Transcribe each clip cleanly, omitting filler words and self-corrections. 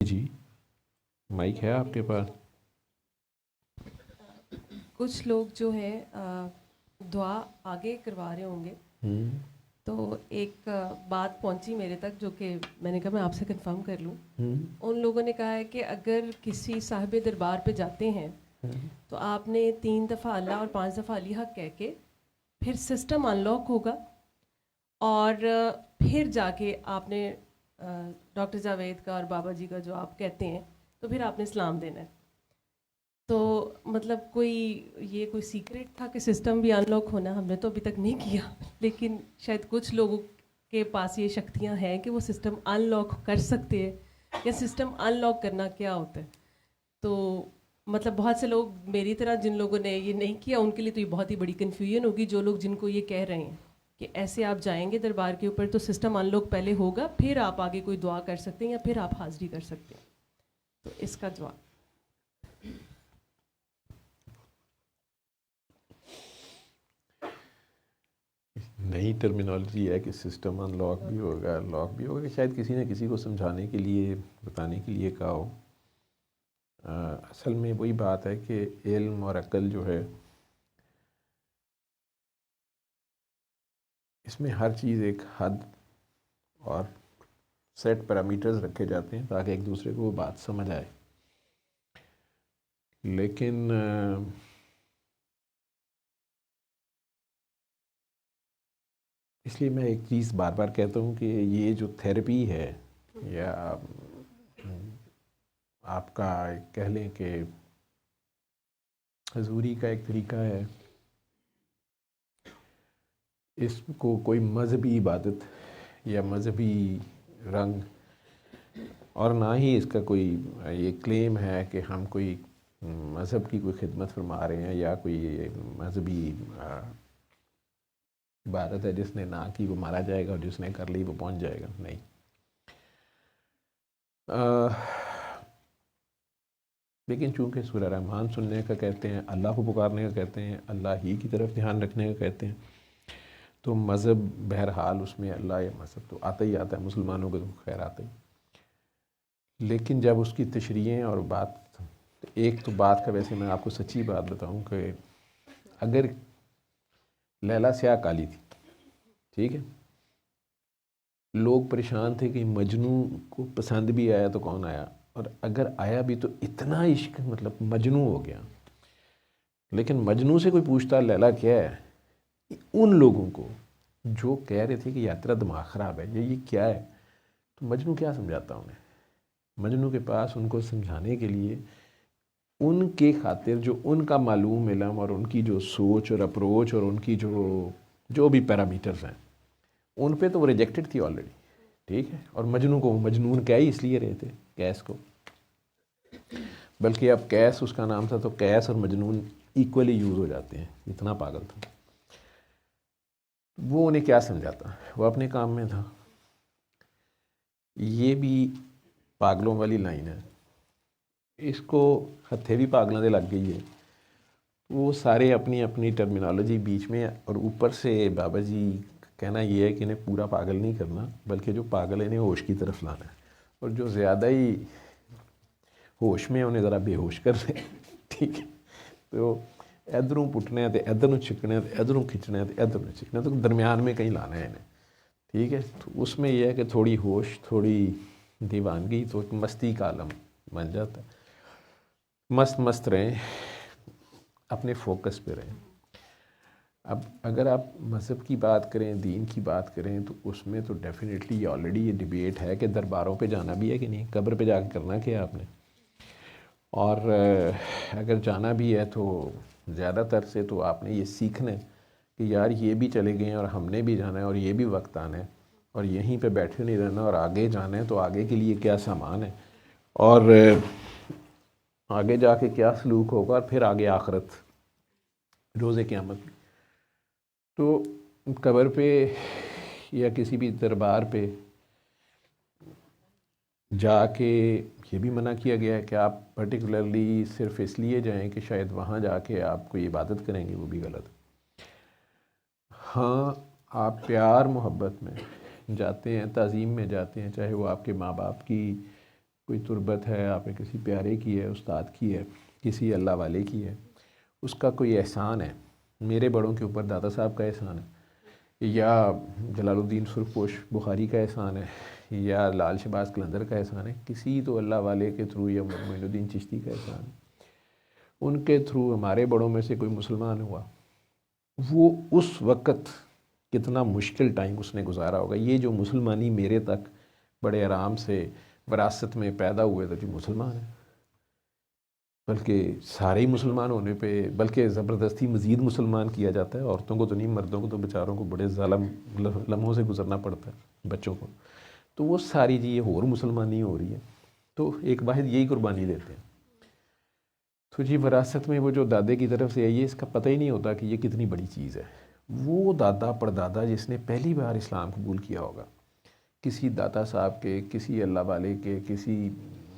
جی mic ہے آپ کے پاس؟ کچھ لوگ جو ہے دعا آگے کروا رہے ہوں گے، ہوں تو ایک بات پہنچی میرے تک جو کہ میں نے کہا میں آپ سے کنفرم کر لوں۔ ہوں ان لوگوں نے کہا ہے کہ اگر کسی صاحب دربار پہ جاتے ہیں ہوں تو آپ نے 3 دفعہ اللہ اور 5 دفعہ علی حق کہہ کے پھر سسٹم ان لاک ہوگا، اور پھر جا کے آپ نے ڈاکٹر جاوید کا اور بابا جی کا جو آپ کہتے ہیں تو پھر آپ نے اسلام دینا ہے۔ تو مطلب یہ کوئی سیکریٹ تھا کہ سسٹم بھی ان لاک ہونا؟ ہم نے تو ابھی تک نہیں کیا، لیکن شاید کچھ لوگوں کے پاس یہ شکتیاں ہیں کہ وہ سسٹم ان لاک کر سکتے ہیں، یا سسٹم ان لاک کرنا کیا ہوتا ہے۔ تو مطلب بہت سے لوگ میری طرح جن لوگوں نے یہ نہیں کیا ان کے لیے تو یہ بہت ہی بڑی کنفیوژن ہوگی، جو لوگ جن کو یہ کہہ رہے ہیں کہ ایسے آپ جائیں گے دربار کے اوپر تو سسٹم ان لاک پہلے ہوگا، پھر آپ آگے کوئی دعا کر سکتے ہیں یا پھر آپ حاضری کر سکتے ہیں۔ تو اس کا جواب نئی ٹرمینالوجی ہے کہ سسٹم ان لاک بھی ہوگا، لاک بھی ہوگا، کہ شاید کسی نے کسی کو سمجھانے کے لیے، بتانے کے لیے کہا ہو۔ اصل میں وہی بات ہے کہ علم اور عقل جو ہے، اس میں ہر چیز ایک حد اور سیٹ پیرامیٹرز رکھے جاتے ہیں تاکہ ایک دوسرے کو وہ بات سمجھ آئے۔ لیکن اس لیے میں ایک چیز بار بار کہتا ہوں کہ یہ جو تھیراپی ہے، یا آپ کا کہہ لیں کہ حضوری کا ایک طریقہ ہے، اس کو کوئی مذہبی عبادت یا مذہبی رنگ، اور نہ ہی اس کا کوئی یہ کلیم ہے کہ ہم کوئی مذہب کی کوئی خدمت فرما رہے ہیں، یا کوئی مذہبی عبادت ہے جس نے نہ کی وہ مارا جائے گا اور جس نے کر لی وہ پہنچ جائے گا، نہیں۔ لیکن چونکہ سورہ رحمان سننے کا کہتے ہیں، اللہ کو پکارنے کا کہتے ہیں، اللہ ہی کی طرف دھیان رکھنے کا کہتے ہیں، تو مذہب بہرحال اس میں اللہ یا مذہب تو آتا ہی آتا ہے، مسلمانوں کو تو خیر آتا ہی۔ لیکن جب اس کی تشریحیں اور بات، ایک تو بات کا ویسے میں آپ کو سچی بات بتاؤں کہ اگر لیلا سیاہ کالی تھی، ٹھیک ہے، لوگ پریشان تھے کہ مجنوں کو پسند بھی آیا تو کون آیا، اور اگر آیا بھی تو اتنا عشق، مطلب مجنوں ہو گیا۔ لیکن مجنوں سے کوئی پوچھتا لیلا کیا ہے، ان لوگوں کو جو کہہ رہے تھے کہ یاترا دماغ خراب ہے، یہ کیا ہے، تو مجنوں کیا سمجھاتا انہیں؟ مجنوں کے پاس ان کو سمجھانے کے لیے، ان کے خاطر جو ان کا معلوم علم اور ان کی جو سوچ اور اپروچ اور ان کی جو بھی پیرامیٹرز ہیں، ان پہ تو وہ ریجیکٹڈ تھی آلریڈی، ٹھیک ہے۔ اور مجنوں کو مجنون کہہ ہی اس لیے رہے تھے، کیس کو، بلکہ اب کیس اس کا نام تھا تو کیس اور مجنون ایکولی یوز ہو جاتے ہیں، اتنا پاگل تھا وہ۔ انہیں کیا سمجھاتا، وہ اپنے کام میں تھا۔ یہ بھی پاگلوں والی لائن ہے، اس کو ہتھے بھی پاگلوں دے لگ گئی ہے، وہ سارے اپنی اپنی ٹرمینالوجی بیچ میں، اور اوپر سے بابا جی کہنا یہ ہے کہ انہیں پورا پاگل نہیں کرنا، بلکہ جو پاگل ہے انہیں ہوش کی طرف لانا ہے، اور جو زیادہ ہی ہوش میں انہیں ذرا بے ہوش کر رہے ہیں، ٹھیک ہے۔ تو ادھروں پٹنا ہے تو ادھر چھکنا ہے، تو ادھروں کھچنا ہے تو ادھر چھکنا ہے، تو درمیان میں کہیں لانا ہے انہیں، ٹھیک ہے۔ تو اس میں یہ ہے کہ تھوڑی ہوش، تھوڑی دیوانگی، تو ایک مستی کا عالم بن جاتا ہے۔ مست رہیں، اپنے فوکس پہ رہیں۔ اب اگر آپ مذہب کی بات کریں، دین کی بات کریں، تو اس میں تو ڈیفینیٹلی آلریڈی یہ ڈیبیٹ ہے کہ درباروں پہ جانا بھی ہے کہ نہیں، قبر پہ جا کے کرنا کیا ہے آپ نے، اور اگر جانا بھی ہے تو زیادہ تر سے تو آپ نے یہ سیکھنا ہے کہ یار یہ بھی چلے گئے ہیں اور ہم نے بھی جانا ہے، اور یہ بھی وقت آنا ہے، اور یہیں پہ بیٹھے نہیں رہنا، اور آگے جانا ہے تو آگے کے لیے کیا سامان ہے، اور آگے جا کے کیا سلوک ہوگا، اور پھر آگے آخرت، روز قیامت۔ تو قبر پہ یا کسی بھی دربار پہ جا کے یہ بھی منع کیا گیا ہے کہ آپ پرٹیکولرلی صرف اس لیے جائیں کہ شاید وہاں جا کے آپ کوئی عبادت کریں گے، وہ بھی غلط ہے۔ ہاں، آپ پیار محبت میں جاتے ہیں، تعظیم میں جاتے ہیں، چاہے وہ آپ کے ماں باپ کی کوئی تربت ہے آپ نے کسی پیارے کی ہے، استاد کی ہے، کسی اللہ والے کی ہے، اس کا کوئی احسان ہے، میرے بڑوں کے اوپر دادا صاحب کا احسان ہے، یا جلال الدین سرخپوش بخاری کا احسان ہے، یا لال شہباز قلندر کا احسان ہے، کسی تو اللہ والے کے تھرو یا معین الدین چشتی کا احسان ہے، ان کے تھرو ہمارے بڑوں میں سے کوئی مسلمان ہوا، وہ اس وقت کتنا مشکل ٹائم اس نے گزارا ہوگا۔ یہ جو مسلمانی میرے تک بڑے آرام سے وراثت میں پیدا ہوئے تو جو مسلمان ہیں، بلکہ سارے ہی مسلمان ہونے پہ بلکہ زبردستی مزید مسلمان کیا جاتا ہے، عورتوں کو تو نہیں، مردوں کو تو بیچاروں کو بڑے ظالم لمحوں سے گزرنا پڑتا ہے، بچوں کو، تو وہ ساری جی یہ اور مسلمانی ہو رہی ہے، تو ایک واحد یہی قربانی دیتے ہیں۔ تو جی وراثت میں وہ جو دادے کی طرف سے آئی ہے، اس کا پتہ ہی نہیں ہوتا کہ یہ کتنی بڑی چیز ہے۔ وہ دادا پردادا جس نے پہلی بار اسلام قبول کیا ہوگا، کسی داتا صاحب کے، کسی اللہ والے کے، کسی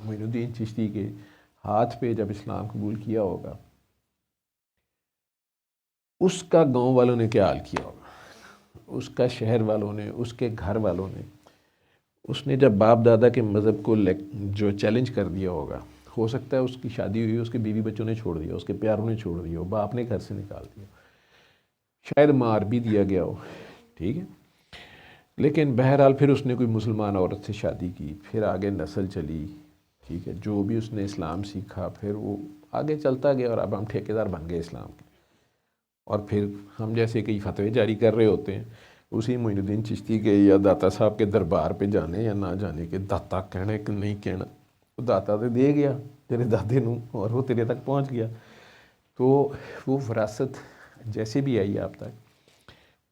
معین الدین چشتی کے ہاتھ پہ جب اسلام قبول کیا ہوگا، اس کا گاؤں والوں نے کیا حال کیا ہوگا، اس کا شہر والوں نے، اس کے گھر والوں نے، اس نے جب باپ دادا کے مذہب کو جو چیلنج کر دیا ہوگا، ہو سکتا ہے اس کی شادی ہوئی، اس کے بیوی بچوں نے چھوڑ دیا، اس کے پیاروں نے چھوڑ دیا ہو، باپ نے گھر سے نکال دیا، شاید مار بھی دیا گیا ہو، ٹھیک ہے، لیکن بہرحال پھر اس نے کوئی مسلمان عورت سے شادی کی، پھر آگے نسل چلی، ٹھیک ہے، جو بھی اس نے اسلام سیکھا پھر وہ آگے چلتا گیا، اور اب ہم ٹھیکیدار بن گئے اسلام کے، اور پھر ہم جیسے کئی فتوے جاری کر رہے ہوتے ہیں، اسی معین الدین چشتی کے یا داتا صاحب کے دربار پہ جانے یا نہ جانے کے، داتا کہنا کہ نہیں کہنا، وہ داتا تو دے گیا تیرے دادے نوں، اور وہ تیرے تک پہنچ گیا، تو وہ وراثت جیسے بھی آئی آپ تک،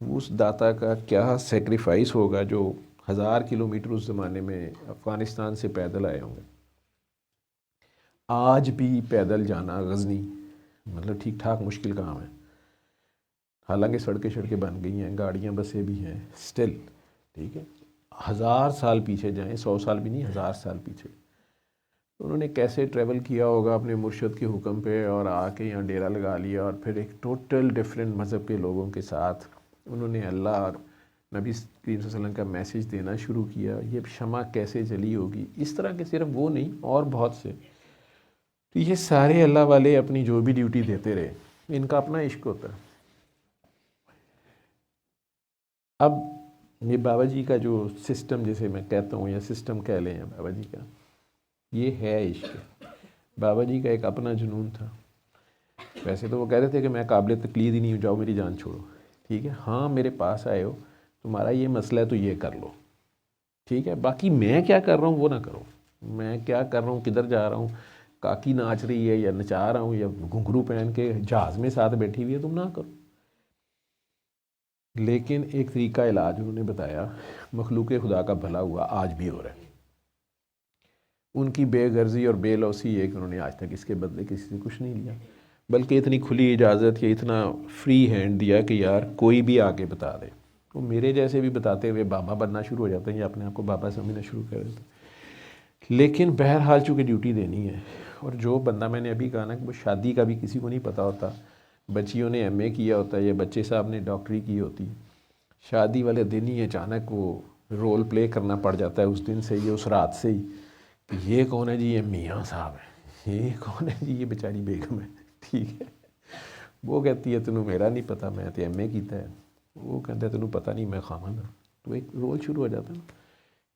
اس داتا کا کیا سیکریفائس ہوگا جو 1000 کلومیٹر اس زمانے میں افغانستان سے پیدل آئے ہوں گے۔ آج بھی پیدل جانا غزنی مطلب ٹھیک ٹھاک مشکل کام ہے، حالانکہ سڑکیں بن گئی ہیں، گاڑیاں بسیں بھی ہیں، سٹل، ٹھیک ہے، 1000 سال پیچھے جائیں، 100 سال بھی نہیں، 1000 سال پیچھے، انہوں نے کیسے ٹریول کیا ہوگا اپنے مرشد کے حکم پہ، اور آ کے یہاں ڈیرا لگا لیا، اور پھر ایک ٹوٹل ڈیفرنٹ مذہب کے لوگوں کے ساتھ انہوں نے اللہ اور نبی کریم صلی اللہ علیہ وسلم کا میسیج دینا شروع کیا۔ یہ شمع کیسے جلی ہوگی، اس طرح کے صرف وہ نہیں اور بہت سے، تو یہ سارے اللہ والے اپنی جو بھی ڈیوٹی دیتے رہے، ان کا اپنا عشق ہوتا ہے۔ اب یہ بابا جی کا جو سسٹم جسے میں کہتا ہوں، یا سسٹم کہہ لیں بابا جی کا، یہ ہے عشق۔ بابا جی کا ایک اپنا جنون تھا، ویسے تو وہ کہتے تھے کہ میں قابل تقلید ہی نہیں ہوں، جاؤ میری جان چھوڑو، ٹھیک ہے، ہاں میرے پاس آئے ہو، تمہارا یہ مسئلہ ہے تو یہ کر لو، ٹھیک ہے، باقی میں کیا کر رہا ہوں وہ نہ کرو، میں کیا کر رہا ہوں، کدھر جا رہا ہوں، کاکی ناچ رہی ہے یا نچا رہا ہوں، یا گھنگرو پہن کے جہاز میں ساتھ بیٹھی ہوئی ہے، تم نہ کرو۔ لیکن ایک طریقہ علاج انہوں نے بتایا، مخلوق خدا کا بھلا ہوا، آج بھی ہو رہا ہے۔ ان کی بے غرضی اور بے لوسی ہے کہ انہوں نے آج تک اس کے بدلے کسی سے کچھ نہیں لیا، بلکہ اتنی کھلی اجازت یا اتنا فری ہینڈ دیا کہ یار کوئی بھی آگے بتا دے۔ وہ میرے جیسے بھی بتاتے ہوئے بابا بننا شروع ہو جاتے ہیں، یا اپنے آپ کو بابا سمجھنا شروع کر دیتے ہیں، لیکن بہرحال چونکہ ڈیوٹی دینی ہے، اور جو بندہ میں نے ابھی کہا نا کہ وہ شادی کا بھی کسی کو نہیں پتہ ہوتا، بچیوں نے ایم اے کیا ہوتا ہے یا بچے صاحب نے ڈاکٹری کی ہوتی، شادی والے دن ہی اچانک وہ رول پلے کرنا پڑ جاتا ہے، اس دن سے ہی، اس رات سے ہی، کہ یہ کون ہے جی، یہ میاں صاحب ہے، یہ کون ہے جی، یہ بیچاری بیگم ہے، ٹھیک ہے، وہ کہتی ہے تینوں میرا نہیں پتہ، میں تو ایم اے کیتا ہے، وہ کہتا ہے تینوں پتہ نہیں میں خامند ہوں، تو ایک رول شروع ہو جاتا ہے۔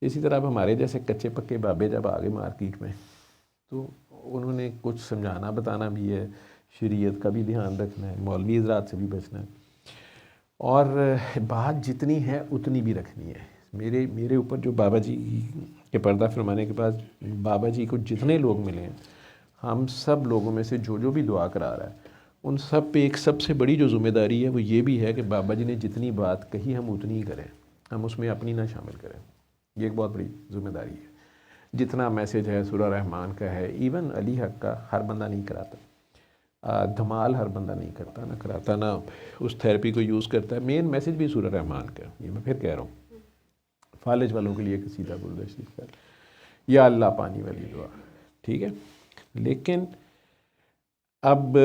اسی طرح اب ہمارے جیسے کچے پکے بابے جب آگے مارکیٹ میں، تو انہوں نے کچھ سمجھانا بتانا بھی ہے، شریعت کا بھی دھیان رکھنا ہے، مولوی حضرات سے بھی بچنا ہے، اور بات جتنی ہے اتنی بھی رکھنی ہے۔ میرے اوپر جو بابا جی کے پردہ فرمانے کے بعد بابا جی کو جتنے لوگ ملے ہیں، ہم سب لوگوں میں سے جو بھی دعا کرا رہا ہے، ان سب پہ ایک سب سے بڑی جو ذمہ داری ہے وہ یہ بھی ہے کہ بابا جی نے جتنی بات کہی ہم اتنی ہی کریں، ہم اس میں اپنی نہ شامل کریں، یہ ایک بہت بڑی ذمہ داری ہے۔ جتنا میسیج ہے سورہ رحمان کا ہے، ایون علی حق کا، ہر بندہ نہیں کراتا، دھمال ہر بندہ نہیں کرتا، نہ کراتا، نہ اس تھیراپی کو یوز کرتا ہے۔ مین میسیج بھی سورہ رحمان کا، یہ میں پھر کہہ رہا ہوں، فالج والوں کے لیے قصیدہ گلدر شریف کا، یا اللہ پانی والی دعا، ٹھیک ہے۔ لیکن اب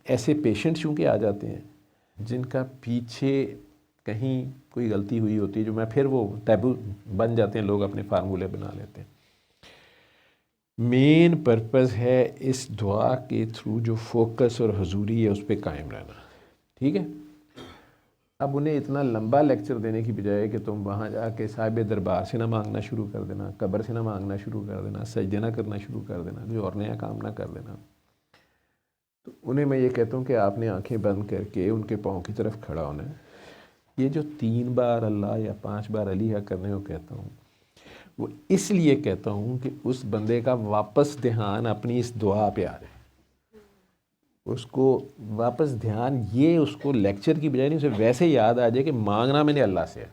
ایسے پیشنٹ چونکہ آ جاتے ہیں جن کا پیچھے کہیں کوئی غلطی ہوئی ہوتی ہے، جو میں پھر وہ ٹیبو بن جاتے ہیں، لوگ اپنے فارمولے بنا لیتے ہیں۔ مین پرپز ہے اس دعا کے تھرو جو فوکس اور حضوری ہے اس پہ قائم رہنا. ٹھیک ہے. اب انہیں اتنا لمبا لیکچر دینے کی بجائے کہ تم وہاں جا کے صاحب دربار سے نہ مانگنا شروع کر دینا, قبر سے نہ مانگنا شروع کر دینا, سجدے نہ کرنا شروع کر دینا, کوئی اور نیا کام نہ کر دینا, تو انہیں میں یہ کہتا ہوں کہ آپ نے آنکھیں بند کر کے ان کے پاؤں کی طرف کھڑا ہونا ہے. یہ جو 3 بار اللہ یا 5 بار علیہ کرنے کو کہتا ہوں, وہ اس لیے کہتا ہوں کہ اس بندے کا واپس دھیان اپنی اس دعا پہ آ جائے. اس کو واپس دھیان یہ اس کو لیکچر کی بجائے نہیں, اسے ویسے یاد آ جائے کہ مانگنا میں نے اللہ سے ہے,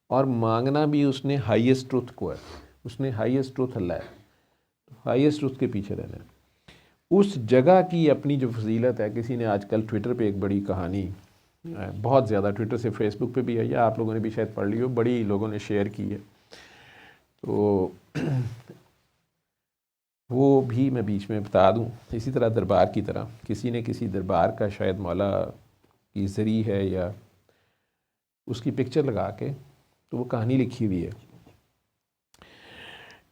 اور مانگنا بھی اس نے ہائیسٹ ٹروتھ کو ہے. اس نے ہائیسٹ ٹروتھ اللہ ہے, ہائیسٹ ٹروتھ کے پیچھے رہنا ہے. اس جگہ کی اپنی جو فضیلت ہے, کسی نے آج کل ٹویٹر پہ ایک بڑی کہانی, بہت زیادہ ٹویٹر سے فیس بک پہ بھی ہے, یا آپ لوگوں نے بھی شاید پڑھ لی ہو, بڑی لوگوں نے شیئر کی ہے, تو وہ بھی میں بیچ میں بتا دوں. اسی طرح دربار کی طرح کسی نے کسی دربار کا شاید مولا کی زری ہے یا اس کی پکچر لگا کے تو وہ کہانی لکھی ہوئی ہے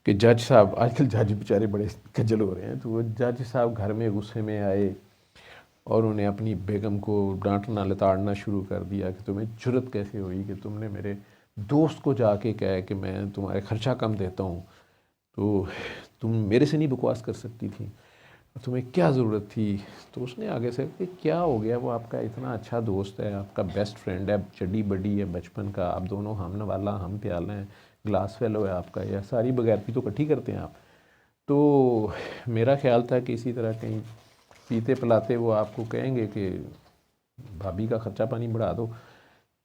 کہ جج صاحب, آج کل جج بیچارے بڑے کھجل ہو رہے ہیں, تو وہ جج صاحب گھر میں غصے میں آئے اور انہیں اپنی بیگم کو ڈانٹنا لتاڑنا شروع کر دیا کہ تمہیں جرت کیسے ہوئی کہ تم نے میرے دوست کو جا کے کہا کہ میں تمہارے خرچہ کم دیتا ہوں, تو تم میرے سے نہیں بکواس کر سکتی تھی, تمہیں کیا ضرورت تھی. تو اس نے آگے سے کہ کیا ہو گیا, وہ آپ کا اتنا اچھا دوست ہے, آپ کا بیسٹ فرینڈ ہے, چڈی بڈی ہے بچپن کا, آپ دونوں ہم نوالا ہم پیالہ ہیں, گلاس فیلو ہے آپ کا, یا ساری بغیرتی تو اکٹھی کرتے ہیں آپ. تو میرا خیال تھا کہ اسی طرح کہیں پیتے پلاتے وہ آپ کو کہیں گے کہ بھابھی کا خرچہ پانی بڑھا دو,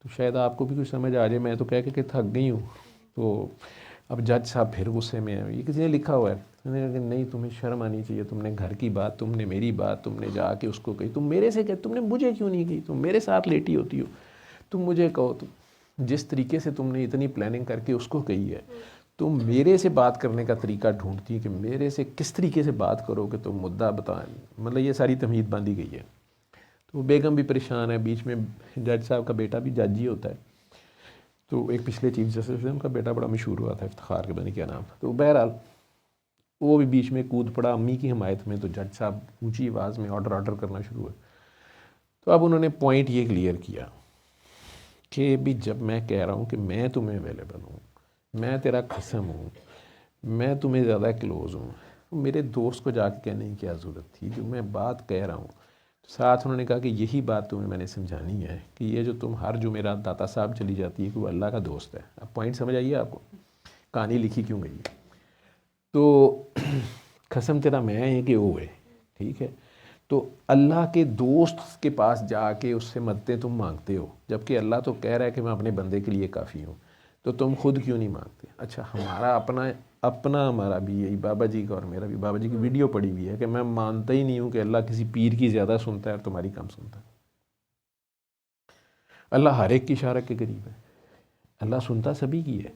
تو شاید آپ کو بھی کچھ سمجھ آ جائے. میں تو کہہ کے کہ تھک گئی ہوں. تو اب جج صاحب پھر غصے میں ہیں, یہ کسی نے لکھا ہوا ہے, میں نے کہا کہ نہیں, تمہیں شرم آنی چاہیے, تم نے گھر کی بات, تم نے میری بات, تم نے جا کے اس کو کہی, تم میرے سے کہ تم نے مجھے کیوں نہیں کہی, تم میرے ساتھ لیٹی ہوتی ہو, تم مجھے کہو. تم جس طریقے سے تم نے اتنی پلاننگ کر کے اس کو کہی ہے, تم میرے سے بات کرنے کا طریقہ ڈھونڈتی ہے کہ میرے سے کس طریقے سے بات کرو کہ تم مدعا بتائیں. مطلب یہ ساری تمہید باندھی گئی ہے. تو بیگم بھی پریشان ہے, بیچ میں جج صاحب کا بیٹا بھی جج ہی ہوتا ہے, تو ایک پچھلے چیف جسٹس سے ان کا بیٹا بڑا مشہور ہوا تھا, افتخار کے بنی کیا نام. تو بہرحال وہ بھی بیچ میں کود پڑا امی کی حمایت میں, تو جج صاحب اونچی آواز میں آرڈر کرنا شروع ہوئے. تو اب انہوں نے پوائنٹ یہ کلیئر کیا کہ بھی جب میں کہہ رہا ہوں کہ میں تمہیں اویلیبل ہوں, میں تیرا قسم ہوں, میں تمہیں زیادہ کلوز ہوں, میرے دوست کو جا کے کہنے کی کیا ضرورت تھی, جو میں بات کہہ رہا ہوں. ساتھ انہوں نے کہا کہ یہی بات تمہیں میں نے سمجھانی ہے کہ یہ جو تم ہر جمعرات داتا صاحب چلی جاتی ہے کہ وہ اللہ کا دوست ہے. اب پوائنٹ سمجھ آئیے آپ کو, کہانی لکھی کیوں گئی ہے. تو قسم تیرا میں ہے کہ وہ ہے. ٹھیک ہے, تو اللہ کے دوست کے پاس جا کے اس سے مددیں تم مانگتے ہو, جبکہ اللہ تو کہہ رہا ہے کہ میں اپنے بندے کے لیے کافی ہوں, تو تم خود کیوں نہیں مانگتے. اچھا, ہمارا اپنا ہمارا بھی یہی, بابا جی کا اور میرا بھی, بابا جی کی ویڈیو پڑی ہوئی ہے کہ میں مانتا ہی نہیں ہوں کہ اللہ کسی پیر کی زیادہ سنتا ہے اور تمہاری کم سنتا ہے. اللہ ہر ایک کی اشارہ کے قریب ہے, اللہ سنتا سبھی کی ہے,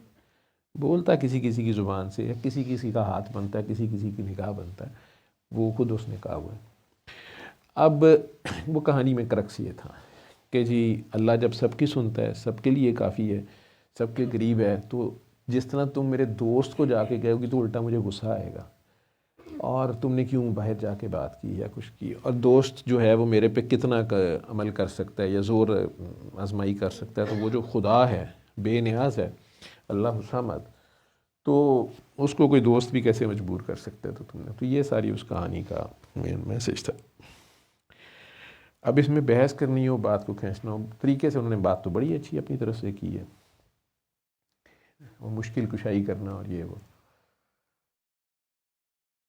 بولتا کسی کسی کی زبان سے, کسی کسی کا ہاتھ بنتا ہے, کسی کسی کی نگاہ بنتا ہے, وہ خود اس نے کہا ہوا ہے. اب وہ کہانی میں کرکس یہ تھا کہ جی اللہ جب سب کی سنتا ہے, سب کے لیے کافی ہے, سب کے قریب ہے, تو جس طرح تم میرے دوست کو جا کے کہو گی تو الٹا مجھے غصہ آئے گا, اور تم نے کیوں باہر جا کے بات کی یا کچھ کی, اور دوست جو ہے وہ میرے پہ کتنا عمل کر سکتا ہے یا زور آزمائی کر سکتا ہے. تو وہ جو خدا ہے, بے نیاز ہے, اللہ الصمد, تو اس کو کوئی دوست بھی کیسے مجبور کر سکتا ہے. تو تم نے, تو یہ ساری اس کہانی کا مین میسج تھا. اب اس میں بحث کرنی ہو, بات کو کھینچنا ہو, طریقے سے انہوں نے بات تو بڑی اچھی اپنی طرف سے کی ہے, وہ مشکل کشائی کرنا اور یہ وہ,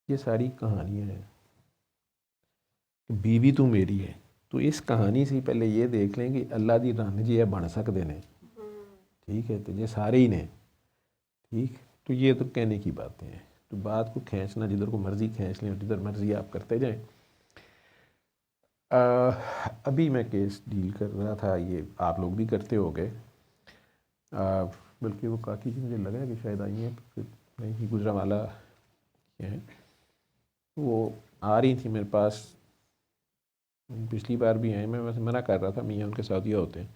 یہ ساری کہانیاں ہیں. بیوی تو میری ہے, تو اس کہانی سے پہلے یہ دیکھ لیں کہ اللہ دی رن جی ہے بن سکتے ہیں. ٹھیک ہے, تو یہ سارے ہی نے, ٹھیک, تو یہ تو کہنے کی باتیں ہیں. تو بات کو کھینچنا جدھر کو مرضی کھینچ لیں, جدھر مرضی آپ کرتے جائیں. ابھی میں کیس ڈیل کر رہا تھا, یہ آپ لوگ بھی کرتے ہو گئے, بلکہ وہ کاکی جی مجھے لگا کہ شاید آئی ہیں, نہیں ہی گجرا والا ہیں, وہ آ رہی تھی میرے پاس, پچھلی بار بھی آئے, میں ویسے منع کر رہا تھا, میاں ان کے ساتھ یہ ہوتے ہیں,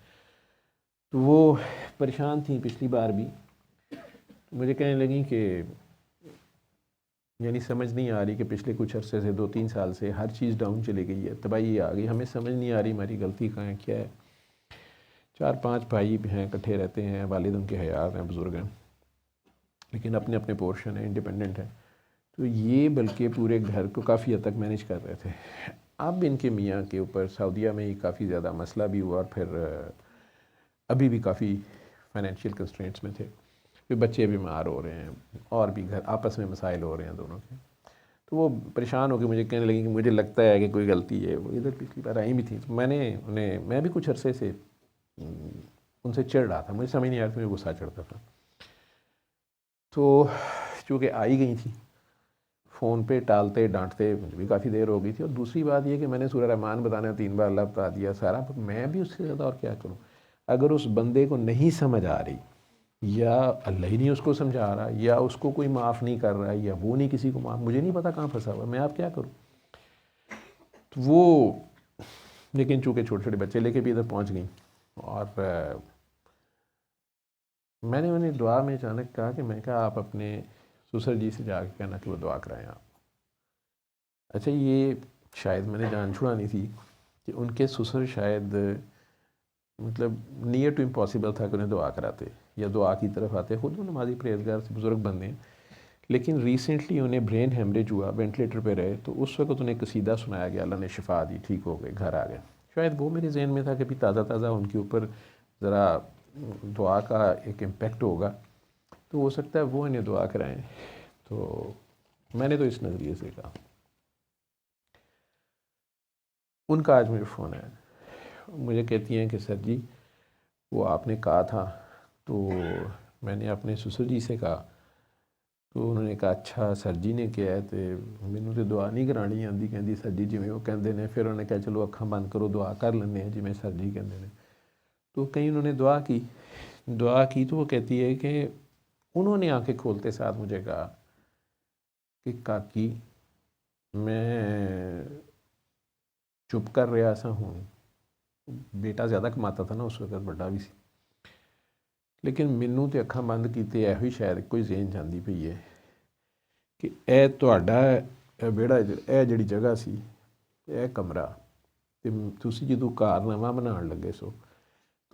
تو وہ پریشان تھیں پچھلی بار بھی. مجھے کہنے لگیں کہ یعنی سمجھ نہیں آ رہی کہ پچھلے کچھ عرصے سے 2-3 سال سے ہر چیز ڈاؤن چلی گئی ہے، تباہی آ گئی، ہمیں سمجھ نہیں آ رہی ہماری غلطی کہاں ہے، کیا ہے۔ 4-5 بھائی بھی ہیں، اکٹھے رہتے ہیں، والد ان کے حیات ہیں، بزرگ ہیں، لیکن اپنے اپنے پورشن ہیں، انڈیپینڈنٹ ہیں، تو یہ بلکہ پورے گھر کو کافی حد تک مینیج کر رہے تھے۔ اب ان کے میاں کے اوپر سعودیہ میں ہی کافی زیادہ مسئلہ بھی ہوا، اور پھر ابھی بھی کافی فائنینشیل کنسٹرینٹس میں تھے، پھر بچے بیمار ہو رہے ہیں، اور بھی گھر آپس میں مسائل ہو رہے ہیں دونوں کے، تو وہ پریشان ہو کے مجھے کہنے لگیں کہ مجھے لگتا ہے کہ کوئی غلطی ہے۔ وہ ادھر پچھلی بار آئی بھی تھی، تو میں بھی کچھ عرصے سے ان سے چڑھ رہا تھا، مجھے سمجھ نہیں آ رہا تھا، مجھے غصہ چڑھتا تھا، تو چونکہ آئی گئی تھی فون پہ ٹالتے ڈانٹتے مجھے بھی کافی دیر ہو گئی تھی، اور دوسری بات یہ کہ میں نے سورہ رحمان بتانا 3 بار اللہ بتا دیا سارا، میں بھی اس سے زیادہ اور کیا کروں۔ اگر اس بندے کو نہیں سمجھ آ رہی، یا اللہ ہی نہیں اس کو سمجھا رہا، یا اس کو کوئی معاف نہیں کر رہا ہے، یا وہ نہیں کسی کو معاف، مجھے نہیں پتا کہاں پھنسا ہوا ہے، میں آپ کیا کروں۔ تو وہ لیکن چونکہ چھوٹے چھوٹے بچے لے کے بھی ادھر پہنچ گئیں، اور میں نے انہیں دعا میں اچانک کہا کہ میں کہا آپ اپنے سسر جی سے جا کے کہنا کہ وہ دعا کرائیں آپ۔ اچھا، یہ شاید میں نے جان چھڑانی تھی کہ ان کے سسر شاید مطلب نیئر ٹو امپاسبل تھا کہ انہیں دعا کراتے یا دعا کی طرف آتے، خود وہ نمازی پرہیزگار سے بزرگ بندے ہیں، لیکن ریسنٹلی انہیں برین ہیمریج ہوا، وینٹیلیٹر پہ رہے، تو اس وقت انہیں قصیدہ سنایا گیا، اللہ نے شفا دی، ٹھیک ہو گئے، گھر آ گئے۔ شاید وہ میرے ذہن میں تھا کہ بھی تازہ تازہ ان کے اوپر ذرا دعا کا ایک امپیکٹ ہوگا، تو ہو سکتا ہے وہ انہیں دعا کرائیں۔ تو میں نے تو اس نظریے سے کہا۔ ان کا آج مجھے فون آیا، مجھے کہتی ہیں کہ سر جی وہ آپ نے کہا تھا، تو میں نے اپنے سسر جی سے کہا، تو انہوں نے کہا اچھا سر جی نے کیا ہے، تو مینوں تو دعا نہیں کرانی آتی، کہندی سر جی جی وہ کہندے نے، پھر انہوں نے کہا چلو اکھاں بند کرو دعا کر لینے ہیں جی میں سر جی کہندے نے، تو کہیں انہوں نے دعا کی تو وہ کہتی ہے کہ انہوں نے آنکھیں کھولتے ساتھ مجھے کہا کہ کاکی میں چپ کر رہا سا ہوں، بیٹا زیادہ کماتا تھا نا اس وقت، بڑا بھی سی، لیکن مینوں تے اکھاں بند کیتے ਇਹੋ ਹੀ شاید کوئی ذہن ਜਾਂਦੀ ਪਈ ਹੈ کہ ਇਹ ਤੁਹਾਡਾ ਵਿਹੜਾ, ਇਹ ਜਿਹੜੀ ਜਗ੍ਹਾ ਸੀ, ਇਹ ਕਮਰਾ, ਤੇ ਤੁਸੀਂ ਜਦੋਂ ਘਰ ਨਵਾਂ ਬਣਾਉਣ ਲੱਗੇ ਸੋ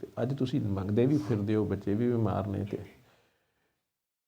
ਤੇ ਅੱਜ ਤੁਸੀਂ ਮੰਗਦੇ ਵੀ ਫਿਰਦੇ ਹੋ, ਬੱਚੇ ਵੀ ਬਿਮਾਰ ਨੇ, ਤੇ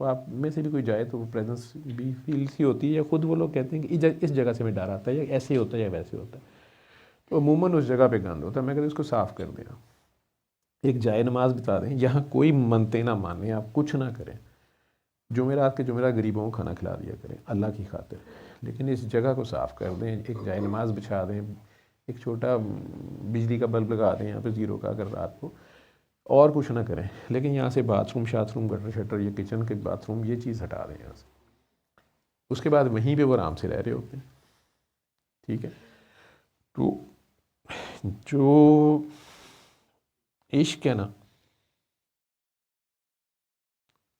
آپ میں سے بھی کوئی جائے تو وہ پریزنس بھی فیل سی ہوتی ہے، یا خود وہ لوگ کہتے ہیں کہ اس جگہ سے میں ڈر آتا ہے، یا ایسے ہوتا ہے یا ویسے ہوتا ہے، تو عموماً اس جگہ پہ گند ہوتا ہے. میں کہتا ہوں اس کو صاف کر دیں. ایک جائے نماز بتا دیں، یہاں کوئی منتے نہ مانیں، آپ کچھ نہ کریں، جمعرات کے جمعرات غریبوں کو کھانا کھلا دیا کریں اللہ کی خاطر، لیکن اس جگہ کو صاف کر دیں، ایک جائے نماز بچھا دیں، ایک چھوٹا بجلی کا بلب لگا دیں یہاں پہ زیرو کا اگر رات کو، اور کچھ نہ کریں. لیکن یہاں سے باتھ روم شاتھ روم گٹر شٹر یا کچن کے باتھ روم یہ چیز ہٹا دیں یہاں سے. اس کے بعد وہیں پہ وہ آرام سے رہ رہے ہوتے ہیں. ٹھیک ہے. تو جو عشق ہے نا،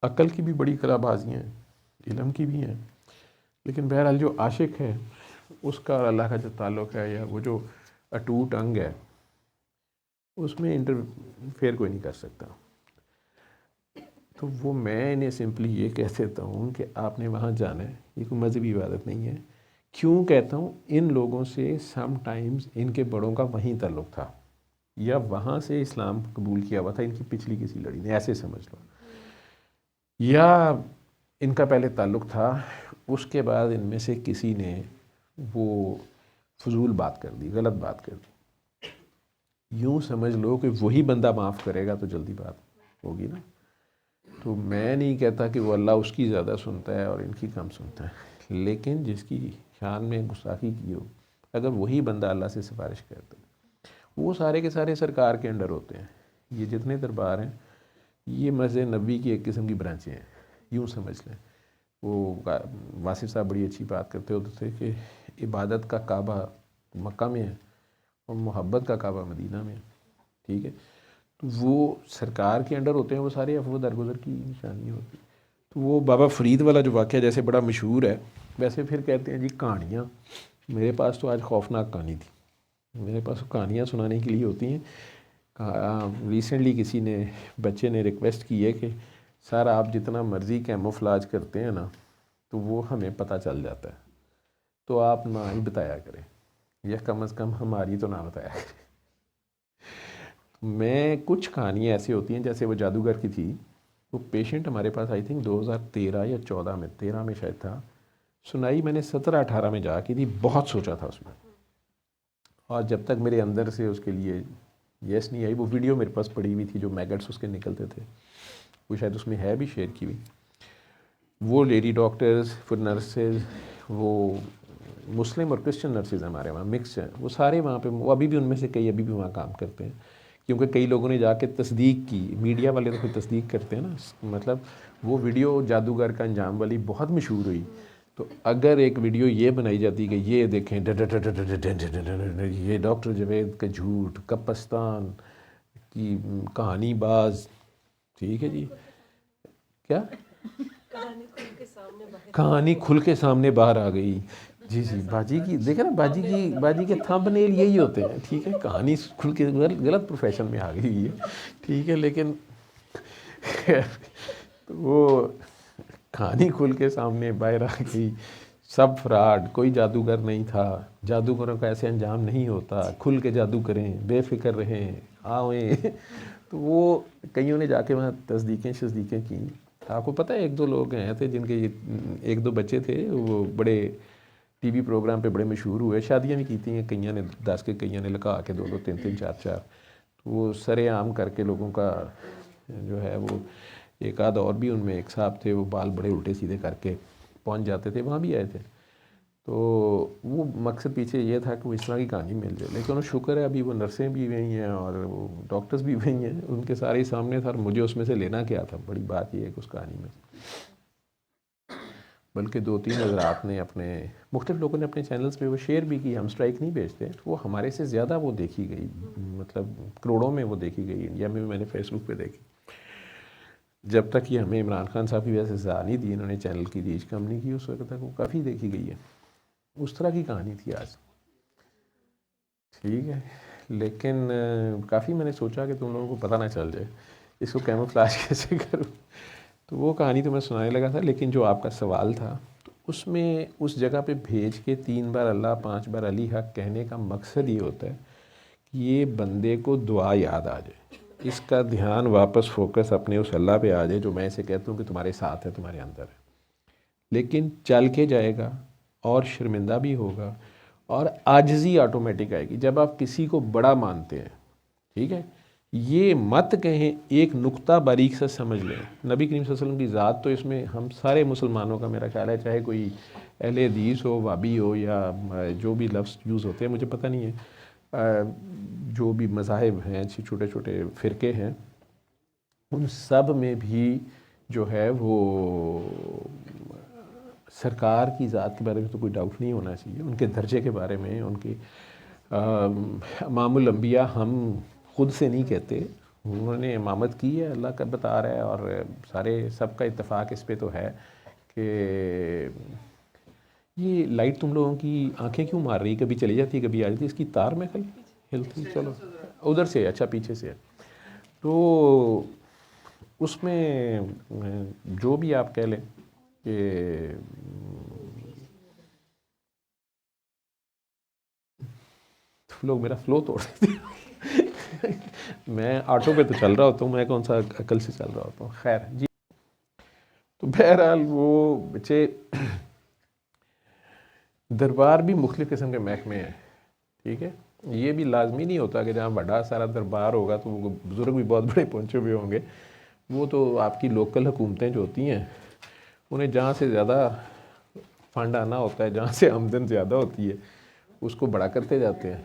عقل کی بھی بڑی کلا بازیاں ہیں، علم کی بھی ہیں، لیکن بہرحال جو عاشق ہے اس کا اور اللہ کا جو تعلق ہے، یا وہ جو اٹوٹ انگ ہے، اس میں انٹرفیئر کوئی نہیں کر سکتا. تو وہ میں انہیں سمپلی یہ کہہ دیتا ہوں کہ آپ نے وہاں جانا ہے، یہ کوئی مذہبی عبادت نہیں ہے. کیوں کہتا ہوں؟ ان لوگوں سے سم ٹائمز ان کے بڑوں کا وہیں تعلق تھا، یا وہاں سے اسلام قبول کیا ہوا تھا ان کی پچھلی کسی لڑی نے، ایسے سمجھ لو، یا ان کا پہلے تعلق تھا، اس کے بعد ان میں سے کسی نے وہ فضول بات کر دی، غلط بات کر دی. یوں سمجھ لو کہ وہی بندہ معاف کرے گا تو جلدی بات ہوگی نا. تو میں نہیں کہتا کہ وہ اللہ اس کی زیادہ سنتا ہے اور ان کی کم سنتا ہے، لیکن جس کی شان میں گستاخی کی ہو، اگر وہی بندہ اللہ سے سفارش کرتا ہے، وہ سارے کے سارے سرکار کے انڈر ہوتے ہیں. یہ جتنے دربار ہیں یہ مسجد نبی کی ایک قسم کی برانچیں ہیں، یوں سمجھ لیں. وہ واصف صاحب بڑی اچھی بات کرتے ہوتے تھے کہ عبادت کا کعبہ مکہ میں ہے اور محبت کا کعبہ مدینہ میں ہے. ٹھیک ہے. تو وہ سرکار کے انڈر ہوتے ہیں، وہ سارے افو درگزر کی نشانی ہوتی ہے. تو وہ بابا فرید والا جو واقعہ جیسے بڑا مشہور ہے، ویسے پھر کہتے ہیں جی کہانیاں. میرے پاس تو آج خوفناک کہانی تھی، میرے پاس کہانیاں سنانے کے لیے ہوتی ہیں. ریسنٹلی کسی نے بچے نے ریکویسٹ کی ہے کہ سر آپ جتنا مرضی کیموفلاج کرتے ہیں نا تو وہ ہمیں پتہ چل جاتا ہے، تو آپ نہ ہی بتایا کریں، یا کم از کم ہماری تو نہ بتایا کریں. میں کچھ کہانیاں ایسی ہوتی ہیں، جیسے وہ جادوگر کی تھی، وہ پیشنٹ ہمارے پاس آئی تھنک 2013 یا 13 میں شاید تھا، سنائی میں نے 17-18 میں جا کی تھی. بہت سوچا تھا اس میں، اور جب تک میرے اندر سے اس کے لیے یس نہیں آئی. وہ ویڈیو میرے پاس پڑی ہوئی تھی جو میگٹس اس کے نکلتے تھے، وہ شاید اس میں ہے بھی شیئر کی ہوئی. وہ لیڈی ڈاکٹرز، پھر نرسز، وہ مسلم اور کرسچن نرسز ہمارے وہاں مکس ہیں، وہ سارے وہاں پہ، وہ ابھی بھی ان میں سے کئی ابھی بھی وہاں کام کرتے ہیں، کیونکہ کئی لوگوں نے جا کے تصدیق کی. میڈیا والے تو کوئی تصدیق کرتے ہیں نا، مطلب وہ ویڈیو جادوگر کا انجام والی بہت مشہور ہوئی. تو اگر ایک ویڈیو یہ بنائی جاتی کہ یہ دیکھیں یہ ڈاکٹر جاوید کا جھوٹ، کپستان کی کہانی باز، ٹھیک ہے جی، کیا کہانی کھل کے سامنے باہر آ گئی. جی جی، باجی کی دیکھیں نا، باجی کے تھمب نیل یہی ہوتے ہیں. ٹھیک ہے، کہانی کھل کے غلط پروفیشن میں آ گئی ہے. ٹھیک ہے، لیکن وہ کہانی کھل کے سامنے باہر آ گئی. سب فراڈ، کوئی جادوگر نہیں تھا، جادوگروں کا ایسے انجام نہیں ہوتا، کھل کے جادو کریں، بے فکر رہیں، آویں. تو وہ کئیوں نے جا کے وہاں تصدیقیں کی. آپ کو پتہ ہے ایک دو لوگ ہیں تھے جن کے ایک دو بچے تھے، وہ بڑے ٹی وی پروگرام پہ بڑے مشہور ہوئے، شادیاں بھی کی تھیں کئیوں نے، 10 کے کئیوں نے لگا کے 2 3 4. تو وہ سرے عام کر کے لوگوں کا جو ہے وہ، ایک آدھ اور بھی ان میں ایک صاحب تھے، وہ بال بڑے الٹے سیدھے کر کے پہنچ جاتے تھے، وہاں بھی آئے تھے. تو وہ مقصد پیچھے یہ تھا کہ وہ اس طرح کی کہانی مل جائے. لیکن شکر ہے ابھی وہ نرسیں بھی ہوئی ہیں اور وہ ڈاکٹرز بھی ہوئی ہیں، ان کے سارے سامنے تھا، اور مجھے اس میں سے لینا کیا تھا. بڑی بات یہ ہے کہ اس کہانی میں بلکہ 2-3 حضرات نے اپنے مختلف لوگوں نے اپنے چینلز پہ وہ شیئر بھی کی. ہم سٹرائک نہیں بھیجتے، وہ ہمارے سے زیادہ وہ دیکھی گئی، مطلب کروڑوں میں وہ دیکھی گئی. انڈیا میں بھی میں نے فیس بک پہ دیکھی. جب تک یہ ہمیں عمران خان صاحب کی وجہ سے سزا نہیں دی، انہوں نے چینل کی ریچ کم نہیں کی، اس وقت تک وہ کافی دیکھی گئی ہے. اس طرح کی کہانی تھی آج. ٹھیک ہے، لیکن کافی میں نے سوچا کہ تم لوگوں کو پتہ نہ چل جائے، اس کو کیموفلاج کیسے کروں. تو وہ کہانی تو میں سنانے لگا تھا. لیکن جو آپ کا سوال تھا، تو اس میں اس جگہ پہ بھیج کے 3 بار اللہ 5 بار علی حق کہنے کا مقصد یہ ہوتا ہے کہ یہ بندے کو دعا یاد آ جائے. اس کا دھیان واپس فوکس اپنے اس اللہ پہ آ جائے جو میں اسے کہتا ہوں کہ تمہارے ساتھ ہے، تمہارے اندر ہے، لیکن چل کے جائے گا اور شرمندہ بھی ہوگا اور عاجزی آٹومیٹک آئے گی جب آپ کسی کو بڑا مانتے ہیں. ٹھیک ہے، یہ مت کہیں، ایک نقطہ باریک سے سمجھ لیں. نبی کریم صلی اللہ علیہ وسلم کی ذات تو اس میں ہم سارے مسلمانوں کا میرا خیال ہے، چاہے کوئی اہل حدیث ہو، وابی ہو، یا جو بھی لفظ یوز ہوتے ہیں مجھے پتہ نہیں ہے، جو بھی مذاہب ہیں، چھوٹے چھوٹے فرقے ہیں، ان سب میں بھی جو ہے وہ سرکار کی ذات کے بارے میں تو کوئی ڈاؤٹ نہیں ہونا چاہیے، ان کے درجے کے بارے میں، ان کی امام الانبیاء ہم خود سے نہیں کہتے، انہوں نے امامت کی ہے، اللہ کا بتا رہا ہے، اور سارے سب کا اتفاق اس پہ تو ہے کہ یہ لائٹ تم لوگوں کی آنکھیں کیوں مار رہی، کبھی چلی جاتی کبھی آ جاتی، اس کی تار میں ہلتی، چلو ادھر سے، اچھا پیچھے سے ہے. تو اس میں جو بھی آپ کہہ لیں کہ لوگ میرا فلو توڑ دیتے ہیں. میں آٹو پہ تو چل رہا ہوتا ہوں، میں کون سا عقل سے چل رہا ہوتا ہوں. خیر جی، تو بہرحال وہ بچے دربار بھی مختلف قسم کے محکمے ہیں. ٹھیک ہے، یہ بھی لازمی نہیں ہوتا کہ جہاں بڑا سارا دربار ہوگا تو وہ بزرگ بھی بہت بڑے پہنچے ہوئے ہوں گے. وہ تو آپ کی لوکل حکومتیں جو ہوتی ہیں انہیں جہاں سے زیادہ فنڈ آنا ہوتا ہے، جہاں سے آمدن زیادہ ہوتی ہے اس کو بڑا کرتے جاتے ہیں.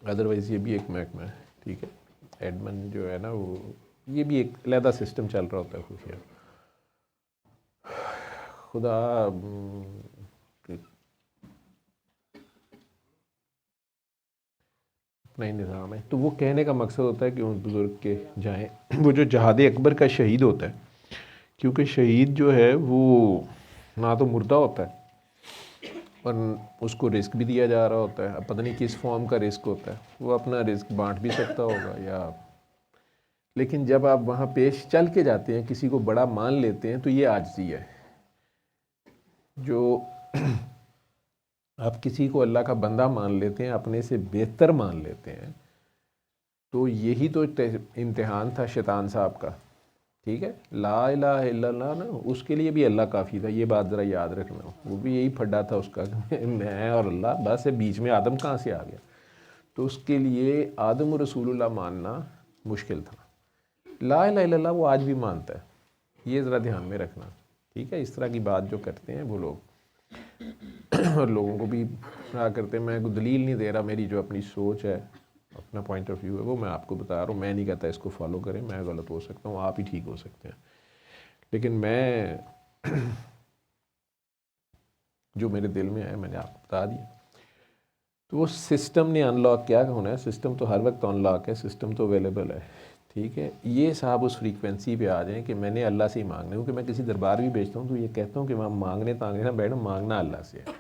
ادروائز یہ بھی ایک محکمہ ہے. ٹھیک ہے، ایڈمن جو ہے نا وہ، یہ بھی ایک علیحدہ سسٹم چل رہا ہوتا ہے خفیہ. خدا اپنا ہی نظام ہے. تو وہ کہنے کا مقصد ہوتا ہے کہ ان بزرگ کے جائیں. وہ جو جہاد اکبر کا شہید ہوتا ہے، کیونکہ شہید جو ہے وہ نہ تو مردہ ہوتا ہے اور اس کو رزق بھی دیا جا رہا ہوتا ہے. اب پتہ نہیں کس فارم کا رزق ہوتا ہے، وہ اپنا رزق بانٹ بھی سکتا ہوگا یا، لیکن جب آپ وہاں پیش چل کے جاتے ہیں، کسی کو بڑا مان لیتے ہیں، تو یہ عاجزی ہے. جو آپ کسی کو اللہ کا بندہ مان لیتے ہیں، اپنے سے بہتر مان لیتے ہیں، تو یہی تو امتحان تھا شیطان صاحب کا. ٹھیک ہے، لا الہ الا اللہ نا، اس کے لیے بھی اللہ کافی تھا. یہ بات ذرا یاد رکھنا، وہ بھی یہی پھڈا تھا اس کا، میں اور اللہ بس، بیچ میں آدم کہاں سے آ گیا. تو اس کے لیے آدم و رسول اللہ ماننا مشکل تھا. لا الہ الا اللہ وہ آج بھی مانتا ہے، یہ ذرا دھیان میں رکھنا. ٹھیک ہے، اس طرح کی بات جو کرتے ہیں وہ لوگ اور لوگوں کو بھی کرتے ہیں. میں کوئی دلیل نہیں دے رہا، میری جو اپنی سوچ ہے، اپنا پوائنٹ آف ویو ہے، وہ میں آپ کو بتا رہا ہوں. میں نہیں کہتا اس کو فالو کریں، میں غلط ہو سکتا ہوں، آپ ہی ٹھیک ہو سکتے ہیں. لیکن میں جو میرے دل میں ہے میں نے آپ کو بتا دیا. تو وہ سسٹم نے ان لاک کیا ہونا ہے، سسٹم تو ہر وقت ان لاک ہے، سسٹم تو اویلیبل ہے. ٹھیک ہے، یہ صاحب اس فریکوینسی پہ آ جائیں کہ میں نے اللہ سے ہی مانگنا ہے. کیونکہ میں کسی دربار بھی بیچتا ہوں تو یہ کہتا ہوں کہ وہاں مانگنے تانگنے نہ بیٹھو، مانگنا اللہ سے ہے.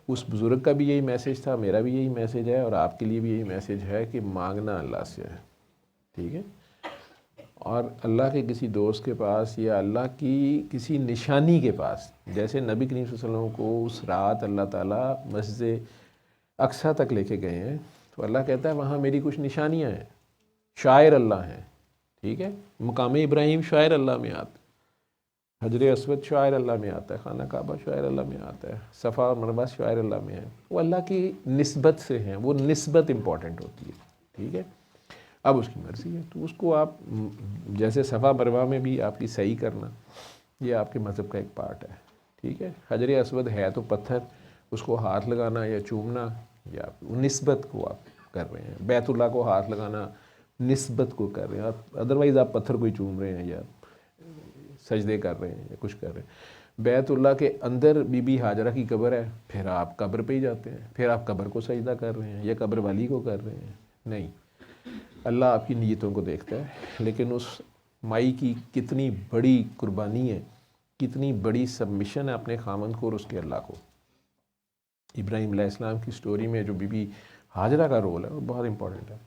اس بزرگ کا بھی یہی میسیج تھا، میرا بھی یہی میسیج ہے، اور آپ کے لیے بھی یہی میسیج ہے کہ مانگنا اللہ سے ہے. ٹھیک ہے، اور اللہ کے کسی دوست کے پاس یا اللہ کی کسی نشانی کے پاس، جیسے نبی کریم صلی اللہ علیہ وسلم کو اس رات اللہ تعالیٰ مسجد اقصیٰ تک لے کے گئے ہیں، تو اللہ کہتا ہے وہاں میری کچھ نشانیاں ہیں، شاعر اللہ ہیں. ٹھیک ہے، مقام ابراہیم شاعر اللہ میں آتا ہے، حجر اسود شاعر اللہ میں آتا ہے، خانہ کعبہ شاعر اللہ میں آتا ہے، صفا اور مروہ شاعر اللہ میں ہے. وہ اللہ کی نسبت سے ہیں، وہ نسبت امپورٹنٹ ہوتی ہے. ٹھیک ہے، اب اس کی مرضی ہے، تو اس کو آپ جیسے صفا مروہ میں بھی آپ کی صحیح کرنا، یہ آپ کے مذہب کا ایک پارٹ ہے. ٹھیک ہے، حجر اسود ہے تو پتھر، اس کو ہاتھ لگانا یا چومنا یا نسبت کو آپ کر رہے ہیں. بیت اللہ کو ہاتھ لگانا نسبت کو کر رہے ہیں آپ، ادروائز آپ پتھر کو ہی چوم رہے ہیں یا سجدے کر رہے ہیں یا کچھ کر رہے ہیں. بیت اللہ کے اندر بی بی ہاجرہ کی قبر ہے، پھر آپ قبر پہ ہی جاتے ہیں، پھر آپ قبر کو سجدہ کر رہے ہیں یا قبر والی کو کر رہے ہیں. نہیں، اللہ آپ کی نیتوں کو دیکھتا ہے. لیکن اس مائی کی کتنی بڑی قربانی ہے، کتنی بڑی سبمیشن ہے اپنے خامند کو اور اس کے اللہ کو. ابراہیم علیہ السلام کی سٹوری میں جو بی بی ہاجرہ کا رول ہے وہ بہت امپورٹنٹ ہے.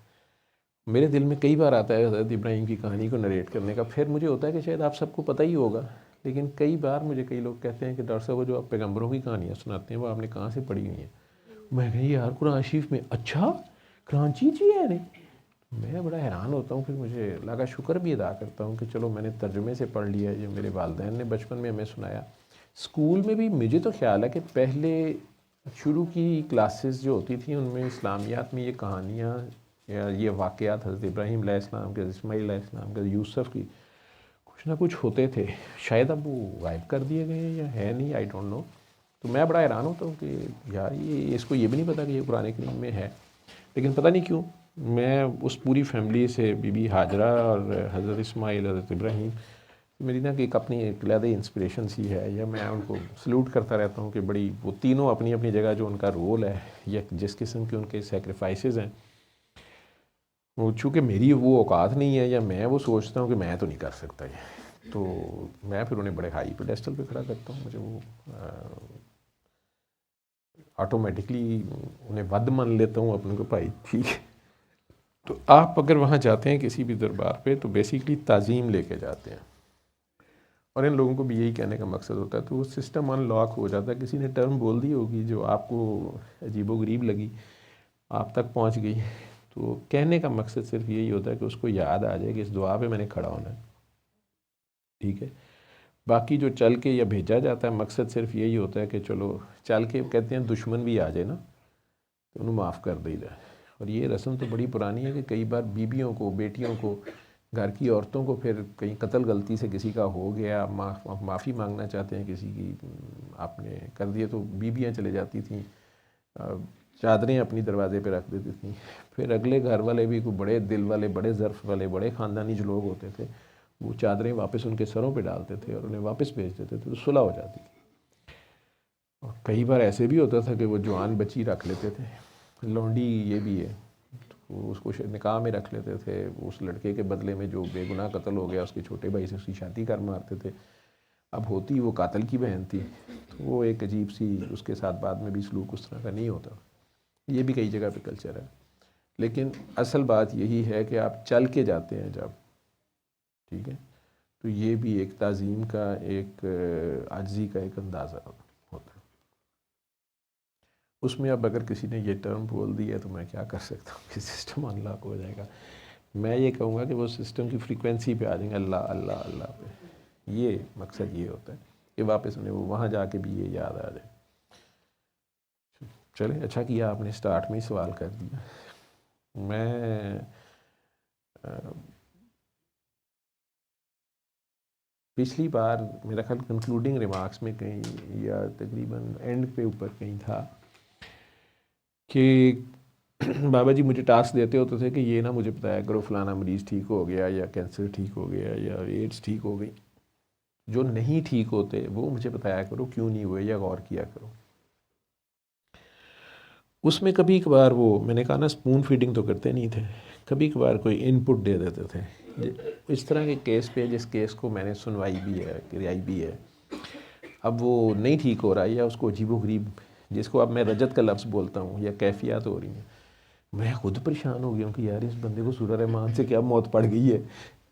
میرے دل میں کئی بار آتا ہے حضرت ابراہیم کی کہانی کو نریٹ کرنے کا. پھر مجھے ہوتا ہے کہ شاید آپ سب کو پتہ ہی ہوگا، لیکن کئی بار مجھے کئی لوگ کہتے ہیں کہ ڈاکٹر صاحب وہ جو آپ پیغمبروں کی کہانیاں سناتے ہیں وہ آپ نے کہاں سے پڑھی ہوئی ہیں. میں کہیں یار قرآن شریف میں. اچھا کراچی جی ہے نہیں. میں بڑا حیران ہوتا ہوں. پھر مجھے اللہ کا شکر بھی ادا کرتا ہوں کہ چلو میں نے ترجمے سے پڑھ لیا جو میرے والدین نے بچپن میں ہمیں سنایا. اسکول میں بھی مجھے تو خیال ہے کہ پہلے شروع کی کلاسز جو ہوتی تھیں ان میں اسلامیات میں یہ کہانیاں یا یہ واقعات حضرت ابراہیم علیہ السلام کے، اسماعیل علیہ السلام کے، یوسف کی کچھ نہ کچھ ہوتے تھے. شاید اب وہ غائب کر دیے گئے ہیں یا ہے نہیں، آئی ڈونٹ نو. تو میں بڑا حیران ہوتا ہوں کہ یار یہ اس کو یہ بھی نہیں پتا کہ یہ قرآن کریم میں ہے. لیکن پتہ نہیں کیوں میں اس پوری فیملی سے بی بی ہاجرہ اور حضرت اسماعیل، حضرت ابراہیم، میری نا کہ ایک اپنی ایک علیحدہ انسپریشن سی ہے، یا میں ان کو سلوٹ کرتا رہتا ہوں کہ بڑی وہ تینوں اپنی اپنی جگہ جو ان کا رول ہے یا جس قسم کے ان کے سیکریفائسز ہیں، وہ چونکہ میری وہ اوقات نہیں ہے یا میں وہ سوچتا ہوں کہ میں تو نہیں کر سکتا یہ، تو میں پھر انہیں بڑے ہائی پیڈیسٹل پہ کھڑا کرتا ہوں. مجھے وہ آٹومیٹکلی انہیں ود مان لیتا ہوں اپنے کو، بھائی ٹھیک ہے. تو آپ اگر وہاں جاتے ہیں کسی بھی دربار پہ تو بیسیکلی تعظیم لے کے جاتے ہیں، اور ان لوگوں کو بھی یہی کہنے کا مقصد ہوتا ہے. تو وہ سسٹم ان لاک ہو جاتا ہے. کسی نے ٹرم بول دی ہوگی جو آپ کو عجیب و غریب لگی، آپ تک پہنچ گئی، تو کہنے کا مقصد صرف یہی ہوتا ہے کہ اس کو یاد آ جائے کہ اس دعا پہ میں نے کھڑا ہونا ہے. ٹھیک ہے. باقی جو چل کے یا بھیجا جاتا ہے مقصد صرف یہی ہوتا ہے کہ چلو چل کے، کہتے ہیں دشمن بھی آ جائے نا تو انہوں معاف کر دے جائے. اور یہ رسم تو بڑی پرانی ہے کہ کئی بار بیویوں کو، بیٹیوں کو، گھر کی عورتوں کو پھر کہیں قتل غلطی سے کسی کا ہو گیا، معافی مانگنا چاہتے ہیں کسی کی، آپ نے کر دیے، تو بیویاں چلے جاتی تھیں، چادریں اپنی دروازے پہ رکھ دیتی تھیں. پھر اگلے گھر والے بھی کوئی بڑے دل والے، بڑے ظرف والے، بڑے خاندانی جو لوگ ہوتے تھے، وہ چادریں واپس ان کے سروں پہ ڈالتے تھے اور انہیں واپس بھیج دیتے تھے، تو صلح ہو جاتی تھی. اور کئی بار ایسے بھی ہوتا تھا کہ وہ جوان بچی رکھ لیتے تھے. لونڈی یہ بھی ہے، تو اس کو نکاح میں رکھ لیتے تھے. اس لڑکے کے بدلے میں جو بے گناہ قتل ہو گیا اس کے چھوٹے بھائی سے اس کی شادی کر مارتے تھے. اب ہوتی وہ قاتل کی بہن تھی، تو وہ ایک عجیب سی اس کے ساتھ بعد میں بھی سلوک اس طرح کا نہیں ہوتا. یہ بھی کئی جگہ پہ کلچر ہے. لیکن اصل بات یہی ہے کہ آپ چل کے جاتے ہیں جب، ٹھیک ہے، تو یہ بھی ایک تعظیم کا، ایک عاجزی کا ایک اندازہ ہوتا ہے. اس میں اب اگر کسی نے یہ ٹرم بول دی ہے تو میں کیا کر سکتا ہوں کہ سسٹم ان لاک ہو جائے گا. میں یہ کہوں گا کہ وہ سسٹم کی فریکوینسی پہ آ جائیں گے، اللہ اللہ اللہ پہ. یہ مقصد یہ ہوتا ہے کہ واپس انہیں وہ وہاں جا کے بھی یہ یاد آ جائے. چلیں، اچھا کیا آپ نے سٹارٹ میں ہی سوال کر دیا. میں پچھلی بار میرا خیال کنکلوڈنگ ریمارکس میں کہیں یا تقریباً اینڈ پہ اوپر کہیں تھا کہ بابا جی مجھے ٹاسک دیتے ہوتے تھے کہ یہ نہ مجھے بتایا کرو فلانا مریض ٹھیک ہو گیا یا کینسر ٹھیک ہو گیا یا ایڈز ٹھیک ہو گئی. جو نہیں ٹھیک ہوتے وہ مجھے بتایا کرو کیوں نہیں ہوئے، یا غور کیا کرو. اس میں کبھی کبھار وہ میں نے کہا نا اسپون فیڈنگ تو کرتے نہیں تھے، کبھی کبھار کوئی ان پٹ دے دیتے تھے. اس طرح کے کیس پہ، جس کیس کو میں نے سنوائی بھی ہے، کرائی بھی ہے، اب وہ نہیں ٹھیک ہو رہا ہے یا اس کو عجیب و غریب، جس کو اب میں رجت کا لفظ بولتا ہوں، یا کیفیات ہو رہی ہیں، میں خود پریشان ہو گیا ہوں کہ یار اس بندے کو سورہ رحمان سے کیا موت پڑ گئی ہے.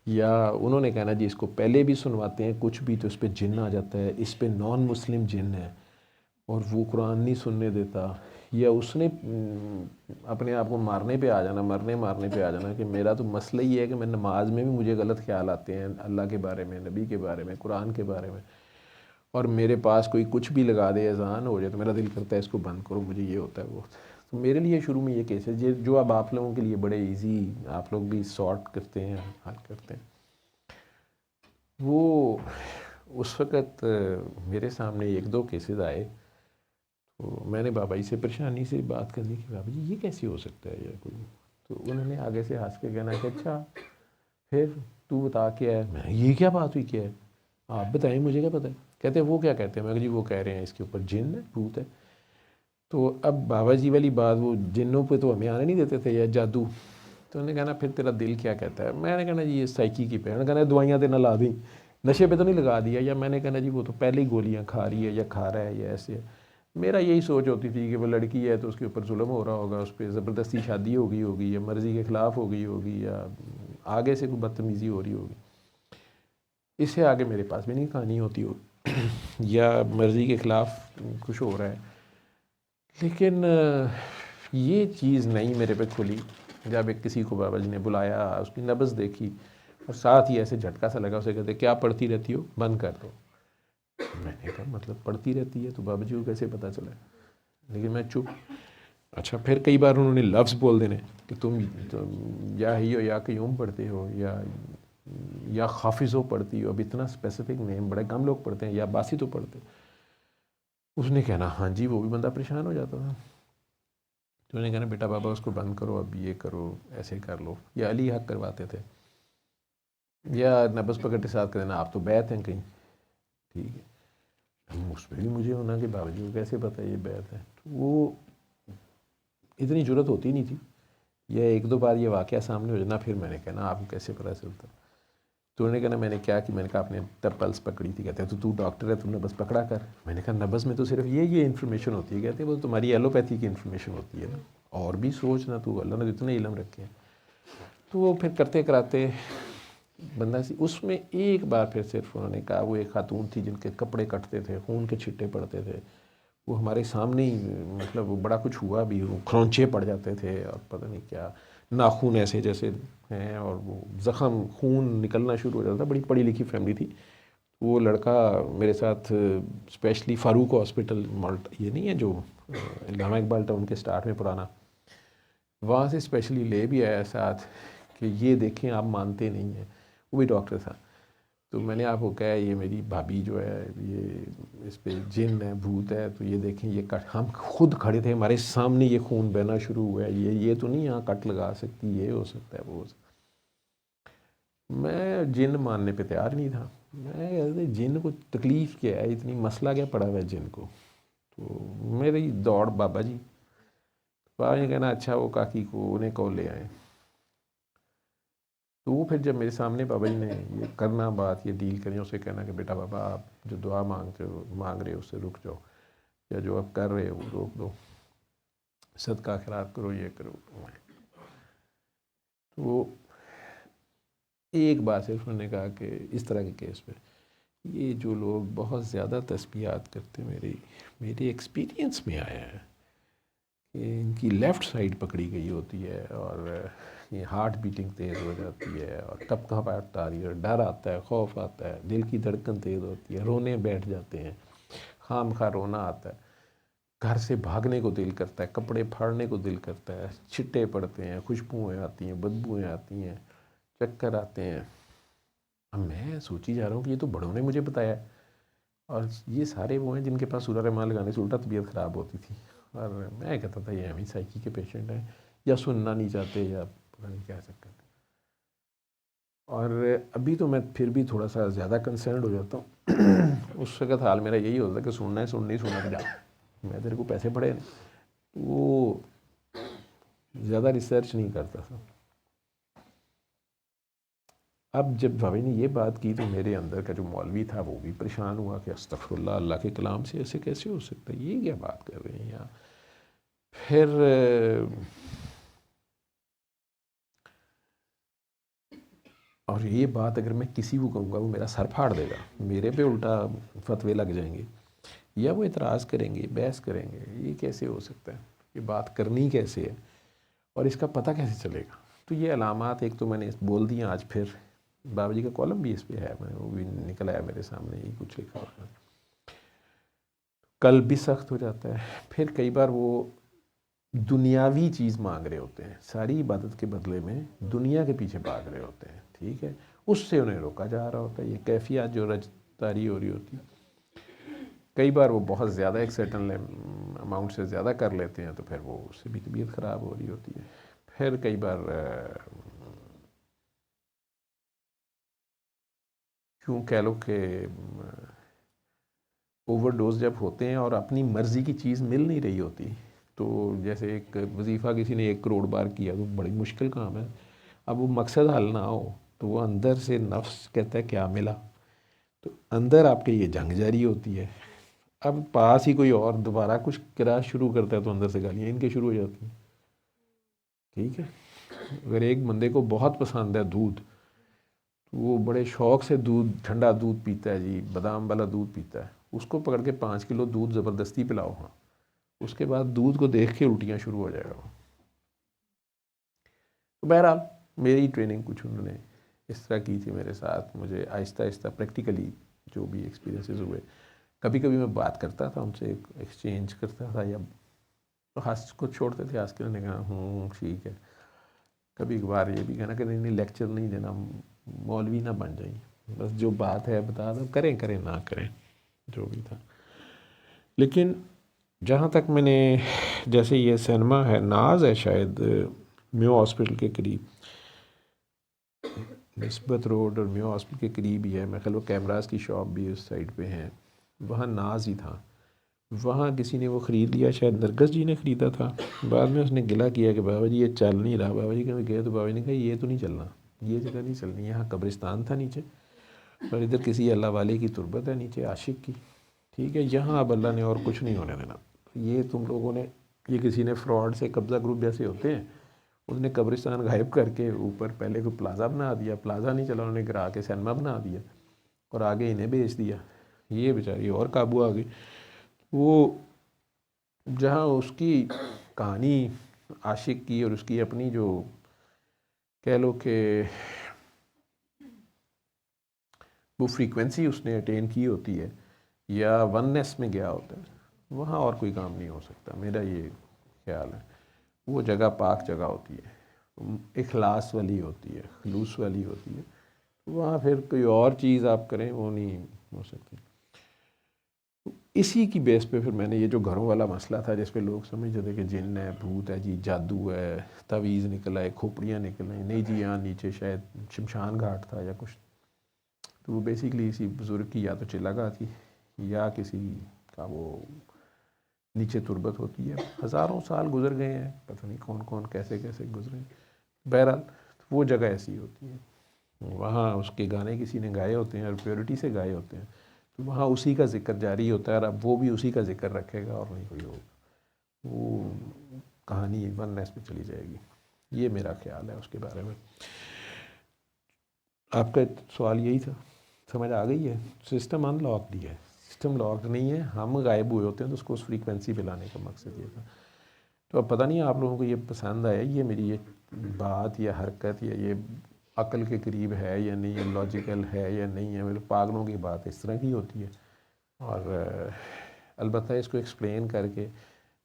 یا انہوں نے کہنا جی اس کو پہلے بھی سنواتے ہیں کچھ بھی تو اس پہ جن آ جاتا ہے، اس پہ نان مسلم جن ہے اور وہ قرآن نہیں سننے دیتا، یا اس نے اپنے آپ کو مارنے پہ آ جانا، مارنے پہ آ جانا کہ میرا تو مسئلہ ہی ہے کہ میں نماز میں بھی مجھے غلط خیال آتے ہیں اللہ کے بارے میں، نبی کے بارے میں، قرآن کے بارے میں، اور میرے پاس کوئی کچھ بھی لگا دے، اذان ہو جائے تو میرا دل کرتا ہے اس کو بند کرو، مجھے یہ ہوتا ہے وہ. تو میرے لیے شروع میں یہ کیس ہے جو اب آپ لوگوں کے لیے بڑے ایزی، آپ لوگ بھی سارٹ کرتے ہیں، حل کرتے ہیں. وہ اس وقت میرے سامنے ایک دو کیسز آئے تو میں نے بابا جی سے پریشانی سے بات کرنی کہ بابا جی یہ کیسے ہو سکتا ہے یا کوئی. تو انہوں نے آگے سے ہنس کے کہنا کہ اچھا پھر تو بتا کیا ہے. میں یہ کیا بات ہوئی، کیا ہے آپ بتائیں، مجھے کیا پتہ ہے. کہتے ہیں وہ کیا کہتے ہیں. میں کہا جی وہ کہہ رہے ہیں اس کے اوپر جن ہے، بھوت ہے. تو اب بابا جی والی بات، وہ جنوں پہ تو ہمیں آنے نہیں دیتے تھے یا جادو. تو انہوں نے کہنا پھر تیرا دل کیا کہتا ہے. میں نے کہنا جی یہ سائیکی کی پہ. انہوں نے کہنا دوائیاں تے نہ لا دیں، نشے پہ تو نہیں لگا دیا. یا میں نے کہنا جی وہ تو پہلے ہی گولیاں کھا رہی ہے یا کھا رہا ہے یا ایسے ہے. میرا یہی سوچ ہوتی تھی کہ وہ لڑکی ہے تو اس کے اوپر ظلم ہو رہا ہوگا، اس پہ زبردستی شادی ہو گئی ہوگی یا مرضی کے خلاف ہو گئی ہوگی یا آگے سے کوئی بدتمیزی ہو رہی ہوگی. اس سے آگے میرے پاس بھی نہیں کہانی ہوتی ہوگی یا مرضی کے خلاف کچھ ہو رہا ہے. لیکن یہ چیز نہیں میرے پہ کھلی جب ایک کسی کو بابا جی نے بلایا، اس کی نبض دیکھی اور ساتھ ہی ایسے جھٹکا سا لگا، اسے کہتے کیا پڑھتی رہتی ہو، بند کر دو۔ میں نے کہا مطلب پڑھتی رہتی ہے تو بابا جی کو کیسے پتہ چلا؟ لیکن میں چپ۔ اچھا پھر کئی بار انہوں نے لفظ بول دینے کہ تم یا ہی ہو یا قیوم پڑھتے ہو یا حافظ ہو پڑھتی ہو، اب اتنا اسپیسیفک نیم بڑے کم لوگ پڑھتے ہیں، یا باسی تو پڑھتے۔ اس نے کہنا ہاں جی، وہ بھی بندہ پریشان ہو جاتا تھا۔ تو انہوں نے کہنا بیٹا بابا اس کو بند کرو، اب یہ کرو، ایسے کر لو، یا علی حق کرواتے تھے، یا نبض پکڑ کے ساتھ کر دینا آپ تو بیعت ہیں کہیں، ٹھیک ہے۔ اس میں بھی مجھے ہونا کہ بابا جی کو کیسے پتہ یہ بیعت ہے، تو وہ اتنی جرت ہوتی نہیں تھی، یا ایک دو بار یہ واقعہ سامنے ہو جانا، پھر میں نے کہنا آپ کو کیسے پتہ چلتا؟ تو انہوں نے کہنا میں نے کیا کہ میں نے کہا آپ نے تب پلس پکڑی تھی، کہتے ہیں تو ڈاکٹر ہے، تم نبض پکڑا کر۔ میں نے کہا نبض میں تو صرف یہ انفارمیشن ہوتی ہے، کہتے ہیں وہ تمہاری ایلوپیتھی کی انفارمیشن ہوتی ہے نا، اور بھی سوچنا، تو اللہ نے اتنے علم رکھے ہیں۔ تو وہ پھر کرتے کراتے بندہ اس میں ایک بار پھر صرف انہوں نے کہا، وہ ایک خاتون تھی جن کے کپڑے کٹتے تھے، خون کے چھٹے پڑتے تھے، وہ ہمارے سامنے ہی، مطلب وہ بڑا کچھ ہوا بھی، وہ کھرونچے پڑ جاتے تھے اور پتہ نہیں کیا، ناخون ایسے جیسے ہیں، اور وہ زخم خون نکلنا شروع ہو جاتا تھا۔ بڑی پڑھی لکھی فیملی تھی۔ وہ لڑکا میرے ساتھ اسپیشلی فاروق ہاسپٹل یہ نہیں ہے جو علامہ اقبال ٹاؤن کے سٹارٹ میں پرانا، وہاں سے اسپیشلی لے بھی آیا ساتھ کہ یہ دیکھیں آپ مانتے نہیں ہیں، وہ بھی ڈاکٹر تھا۔ تو میں نے آپ کو کہا یہ میری بھابھی جو ہے یہ اس پہ جن ہے، بھوت ہے، تو یہ دیکھیں یہ کٹ، ہم خود کھڑے تھے ہمارے سامنے یہ خون بہنا شروع ہوا ہے، یہ تو نہیں یہاں کٹ لگا سکتی، یہ ہو سکتا ہے وہ ہو سکتا ہے۔ میں جن ماننے پہ تیار نہیں تھا، میں کہتے جن کو تکلیف کیا ہے، اتنی مسئلہ کیا پڑا ہوا ہے جن کو؟ تو میری دوڑ بابا جی نے کہنا اچھا وہ کاکی کو انہیں کو لے آئیں۔ تو وہ پھر جب میرے سامنے بابا جی نے یہ کرنا بات، یہ ڈیل کریں، اسے کہنا کہ بیٹا بابا آپ جو دعا مانگ رہے ہو اس سے رک جاؤ، یا جو آپ کر رہے ہو وہ روک دو، صدقہ خیرات کرو، یہ کرو۔ تو وہ ایک بات صرف انہوں نے کہا کہ اس طرح کے کیس میں یہ جو لوگ بہت زیادہ تسبیحات کرتے، میرے ایکسپیرینس میں آیا ہے کہ ان کی لیفٹ سائڈ پکڑی گئی ہوتی ہے، اور یہ ہارٹ بیٹنگ تیز ہو جاتی ہے، اور کب کہاں بات آ رہی ہے، ڈر آتا ہے، خوف آتا ہے، دل کی دھڑکن تیز ہوتی ہے، رونے بیٹھ جاتے ہیں، خام خواہ رونا آتا ہے، گھر سے بھاگنے کو دل کرتا ہے، کپڑے پھاڑنے کو دل کرتا ہے، چھٹے پڑتے ہیں، خوشبوئیں آتی ہیں، بدبوئیں آتی ہیں، چکر آتے ہیں۔ اب میں سوچی جا رہا ہوں کہ یہ تو بڑوں نے مجھے بتایا ہے، اور یہ سارے وہ ہیں جن کے پاس سورہ رحمان لگانے سے الٹا طبیعت خراب ہوتی تھی، اور میں کہتا تھا یہ ہمیں سائیکی کے پیشنٹ ہیں، یا سننا نہیں چاہتے، یا پتہ نہیں کیا سکتے۔ اور ابھی تو میں پھر بھی تھوڑا سا زیادہ کنسرنڈ ہو جاتا ہوں۔ اس وقت حال میرا یہی ہوتا ہے کہ سننا ہے، سن نہیں سننا جا، میں تیرے کو پیسے پڑے نہیں، وہ زیادہ ریسرچ نہیں کرتا تھا۔ اب جب بھائی نے یہ بات کی تو میرے اندر کا جو مولوی تھا وہ بھی پریشان ہوا کہ استغفر اللہ، اللہ کے کلام سے ایسے کیسے ہو سکتا ہے، یہ کیا بات کر رہے ہیں یہاں۔ پھر اور یہ بات اگر میں کسی کو کہوں گا وہ میرا سر پھاڑ دے گا، میرے پہ الٹا فتوے لگ جائیں گے، یا وہ اعتراض کریں گے، بحث کریں گے، یہ کیسے ہو سکتا ہے، یہ بات کرنی کیسے ہے، اور اس کا پتہ کیسے چلے گا۔ تو یہ علامات ایک تو میں نے بول دیا، آج پھر بابا جی کا کالم بھی اس پہ ہے، میں وہ بھی نکل آیا میرے سامنے، یہی کچھ لکھا ہوا ہے۔ قلب بھی سخت ہو جاتا ہے۔ پھر کئی بار وہ دنیاوی چیز مانگ رہے ہوتے ہیں، ساری عبادت کے بدلے میں دنیا کے پیچھے بھاگ رہے ہوتے ہیں، ٹھیک ہے، اس سے انہیں روکا جا رہا ہوتا ہے۔ یہ کیفیات جو رج طاری ہو رہی ہوتی، کئی بار وہ بہت زیادہ ایک سرٹن اماؤنٹ سے زیادہ کر لیتے ہیں، تو پھر وہ اس سے بھی طبیعت خراب ہو رہی ہوتی ہے۔ پھر کئی بار کیوں کہہ لو کہ اوور ڈوز جب ہوتے ہیں اور اپنی مرضی کی چیز مل نہیں رہی ہوتی، تو جیسے ایک وظیفہ کسی نے 1 کروڑ بار کیا تو بڑی مشکل کام ہے، اب وہ مقصد حل نہ ہو تو وہ اندر سے نفس کہتا ہے کیا ملا، تو اندر آپ کے یہ جنگ جاری ہوتی ہے۔ اب پاس ہی کوئی اور دوبارہ کچھ کرا شروع کرتا ہے تو اندر سے گالیاں ان کے شروع ہو جاتی ہیں، ٹھیک ہے۔ اگر ایک بندے کو بہت پسند ہے دودھ، تو وہ بڑے شوق سے ٹھنڈا دودھ پیتا ہے جی، بادام والا دودھ پیتا ہے، اس کو پکڑ کے 5 کلو دودھ زبردستی پلاؤ، ہاں اس کے بعد دودھ کو دیکھ کے الٹیاں شروع ہو جائے گا وہ. تو بہرحال میری ٹریننگ کچھ انہوں نے اس طرح کی تھی میرے ساتھ. مجھے آہستہ آہستہ پریکٹیکلی جو بھی ایکسپیرینسز ہوئے, کبھی کبھی میں بات کرتا تھا ان سے, ایکسچینج کرتا تھا, یا ہنس کو چھوڑتے تھے, ہنس کے نے کہا ٹھیک ہے. کبھی کبھار یہ بھی کہنا کہ نہیں لیکچر نہیں دینا, مولوی نہ بن جائیں, بس جو بات ہے بتا دو, کریں نہ کریں, جو بھی تھا. لیکن جہاں تک میں نے, جیسے یہ سینما ہے ناز ہے شاید میو ہاسپٹل کے قریب, نسبت روڈ اور میو ہاسپٹل کے قریب ہی ہے, میں خیال وہ کیمراز کی شاپ بھی اس سائڈ پہ ہیں, وہاں ناز ہی تھا. وہاں کسی نے وہ خرید لیا, شاید نرگس جی نے خریدا تھا. بعد میں اس نے گلا کیا کہ بابا جی یہ چل نہیں رہا. بابا جی کہ گئے تو بابا جی نے کہا یہ تو نہیں چلنا, یہ جگہ نہیں چلنی. یہاں قبرستان تھا نیچے, اور ادھر کسی اللہ والے کی تربت ہے نیچے, عاشق کی, ٹھیک ہے, یہاں اب اللہ نے اور کچھ نہیں ہونے دینا. یہ تم لوگوں نے, یہ کسی نے فراڈ سے, قبضہ گروپ جیسے ہوتے ہیں, اس نے قبرستان غائب کر کے اوپر پہلے کو پلازا بنا دیا, پلازا نہیں چلا, انہوں نے گرا کے سینما بنا دیا اور آگے انہیں بیچ دیا. یہ بیچاری اور قابو آ گئی. وہ جہاں اس کی کہانی عاشق کی اور اس کی اپنی جو کہہ لو کہ وہ فریکوینسی اس نے اٹین کی ہوتی ہے یا وننس میں گیا ہوتا ہے, وہاں اور کوئی کام نہیں ہو سکتا, میرا یہ خیال ہے. وہ جگہ پاک جگہ ہوتی ہے, اخلاص والی ہوتی ہے, خلوص والی ہوتی ہے. وہاں پھر کوئی اور چیز آپ کریں وہ نہیں ہو سکتی. اسی کی بیس پہ پھر میں نے یہ جو گھروں والا مسئلہ تھا جس پہ لوگ سمجھتے تھے کہ جن ہے, بھوت ہے جی, جادو ہے, تعویذ نکل آئے, کھوپڑیاں نکل آئیں, نہیں جی یہاں نیچے شاید شمشان گھاٹ تھا یا کچھ. تو وہ بیسیکلی اسی بزرگ کی یا تو چلاگاہ تھی یا کسی کا وہ نیچے تربت ہوتی ہے. ہزاروں سال گزر گئے ہیں, پتہ نہیں کون کون کیسے کیسے گزرے. بہرحال وہ جگہ ایسی ہوتی ہے, وہاں اس کے گانے کسی نے گائے ہوتے ہیں اور پیورٹی سے گائے ہوتے ہیں, تو وہاں اسی کا ذکر جاری ہوتا ہے, اور اب وہ بھی اسی کا ذکر رکھے گا اور نہیں کوئی ہوگا. وہ کہانی وننس پہ چلی جائے گی. یہ میرا خیال ہے اس کے بارے میں. آپ کا سوال یہی تھا, سمجھ آ گئی ہے؟ سسٹم ان لاکڈ ہی ہے, سسٹم لاکڈ نہیں ہے, ہم غائب ہوئے ہوتے ہیں تو اس کو اس فریکوینسی پہ لانے کا مقصد یہ تھا. تو اب پتہ نہیں آپ لوگوں کو یہ پسند آیا, یہ میری یہ بات یا حرکت یا یہ عقل کے قریب ہے یا نہیں, یا لاجیکل ہے یا نہیں ہے. میرے پاگلوں کی بات اس طرح کی ہوتی ہے, اور البتہ اس کو ایکسپلین کر کے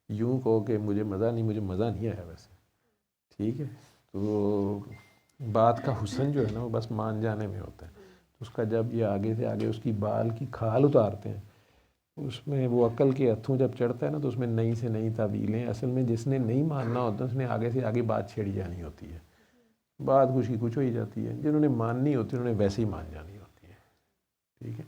یوں کہو کہ مجھے مزہ نہیں آیا ویسے, ٹھیک ہے. تو بات کا حسن جو ہے نا وہ بس مان جانے میں ہوتا ہے. اس کا جب یہ آگے سے آگے اس کی بال کی کھال اتارتے ہیں, اس میں وہ عقل کے ہتھوں جب چڑھتا ہے نا, تو اس میں نئی سے نئی تعویلیں, اصل میں جس نے نہیں ماننا ہوتا اس نے آگے سے آگے بات چھیڑی جانی ہوتی ہے. بات کچھ کی کچھ ہو ہی جاتی ہے, جنہوں نے ماننی ہوتی ہے انہوں نے ویسے ہی مان جانی ہوتی ہے, ٹھیک ہے.